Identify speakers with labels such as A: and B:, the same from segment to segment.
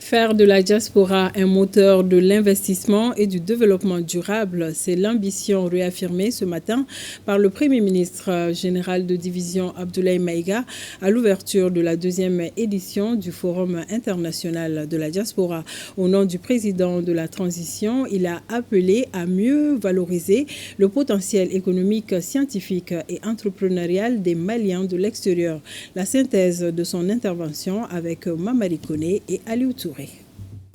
A: Faire de la diaspora un moteur de l'investissement et du développement durable, c'est l'ambition réaffirmée ce matin par le Premier ministre général de division Abdoulaye Maïga à l'ouverture de la deuxième édition du Forum international de la diaspora. Au nom du président de la transition, il a appelé à mieux valoriser le potentiel économique, scientifique et entrepreneurial des Maliens de l'extérieur. La synthèse de son intervention avec Mamari Koné et Aliou Touré.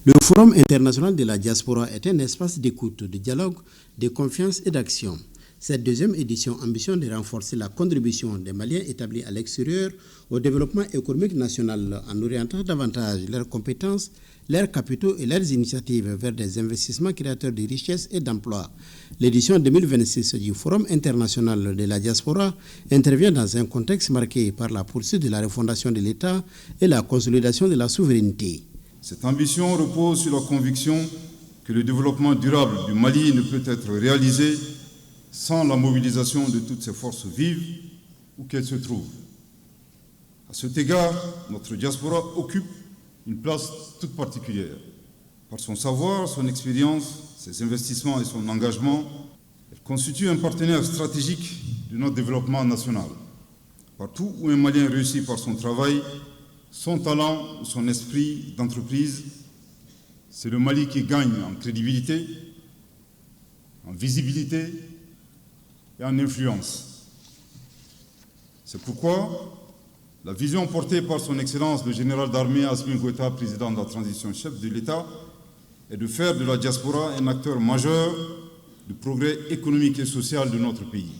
B: Le Forum international de la diaspora est un espace d'écoute, de dialogue, de confiance et d'action. Cette deuxième édition ambitionne de renforcer la contribution des Maliens établis à l'extérieur au développement économique national en orientant davantage leurs compétences, leurs capitaux et leurs initiatives vers des investissements créateurs de richesses et d'emplois. L'édition 2026 du Forum international de la diaspora intervient dans un contexte marqué par la poursuite de la refondation de l'État et la consolidation de la souveraineté.
C: Cette ambition repose sur la conviction que le développement durable du Mali ne peut être réalisé sans la mobilisation de toutes ses forces vives où qu'elles se trouvent. À cet égard, notre diaspora occupe une place toute particulière. Par son savoir, son expérience, ses investissements et son engagement, elle constitue un partenaire stratégique de notre développement national. Partout où un Malien réussit par son travail, son talent, son esprit d'entreprise, c'est le Mali qui gagne en crédibilité, en visibilité et en influence. C'est pourquoi la vision portée par son Excellence le général d'armée Assimi Goïta, président de la transition, chef de l'État, est de faire de la diaspora un acteur majeur du progrès économique et social de notre pays.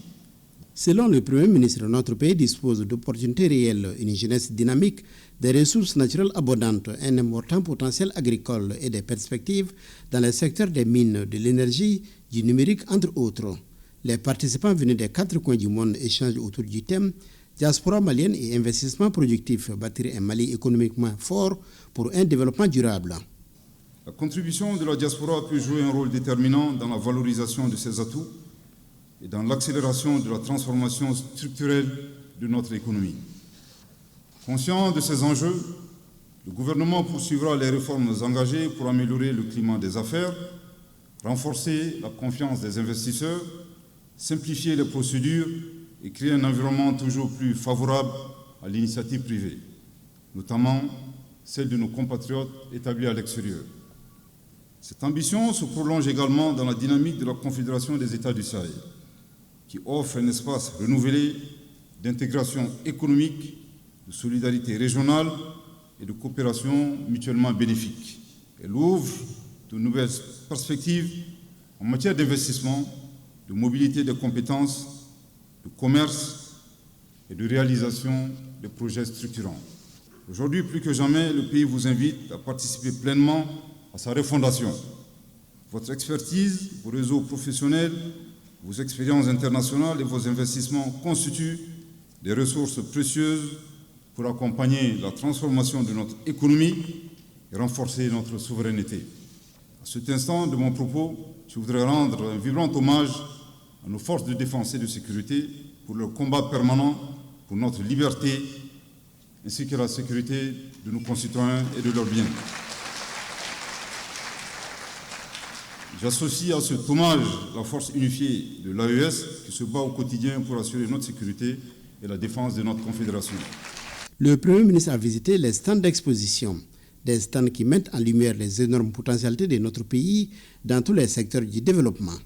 B: Selon le Premier ministre, notre pays dispose d'opportunités réelles, une jeunesse dynamique, des ressources naturelles abondantes, un important potentiel agricole et des perspectives dans le secteur des mines, de l'énergie, du numérique, entre autres. Les participants venus des 4 coins du monde échangent autour du thème « Diaspora malienne et investissement productif, bâtir un Mali économiquement fort pour un développement durable ».
C: La contribution de la diaspora peut jouer un rôle déterminant dans la valorisation de ses atouts et dans l'accélération de la transformation structurelle de notre économie. Conscient de ces enjeux, le gouvernement poursuivra les réformes engagées pour améliorer le climat des affaires, renforcer la confiance des investisseurs, simplifier les procédures et créer un environnement toujours plus favorable à l'initiative privée, notamment celle de nos compatriotes établis à l'extérieur. Cette ambition se prolonge également dans la dynamique de la Confédération des États du Sahel, qui offre un espace renouvelé d'intégration économique, de solidarité régionale et de coopération mutuellement bénéfique. Elle ouvre de nouvelles perspectives en matière d'investissement, de mobilité des compétences, de commerce et de réalisation de projets structurants. Aujourd'hui, plus que jamais, le pays vous invite à participer pleinement à sa refondation. Votre expertise, vos réseaux professionnels, vos expériences internationales et vos investissements constituent des ressources précieuses pour accompagner la transformation de notre économie et renforcer notre souveraineté. À cet instant de mon propos, je voudrais rendre un vibrant hommage à nos forces de défense et de sécurité pour leur combat permanent pour notre liberté ainsi que la sécurité de nos concitoyens et de leurs biens. J'associe à cet hommage la force unifiée de l'AES qui se bat au quotidien pour assurer notre sécurité et la défense de notre confédération.
B: Le Premier ministre a visité les stands d'exposition, des stands qui mettent en lumière les énormes potentialités de notre pays dans tous les secteurs du développement.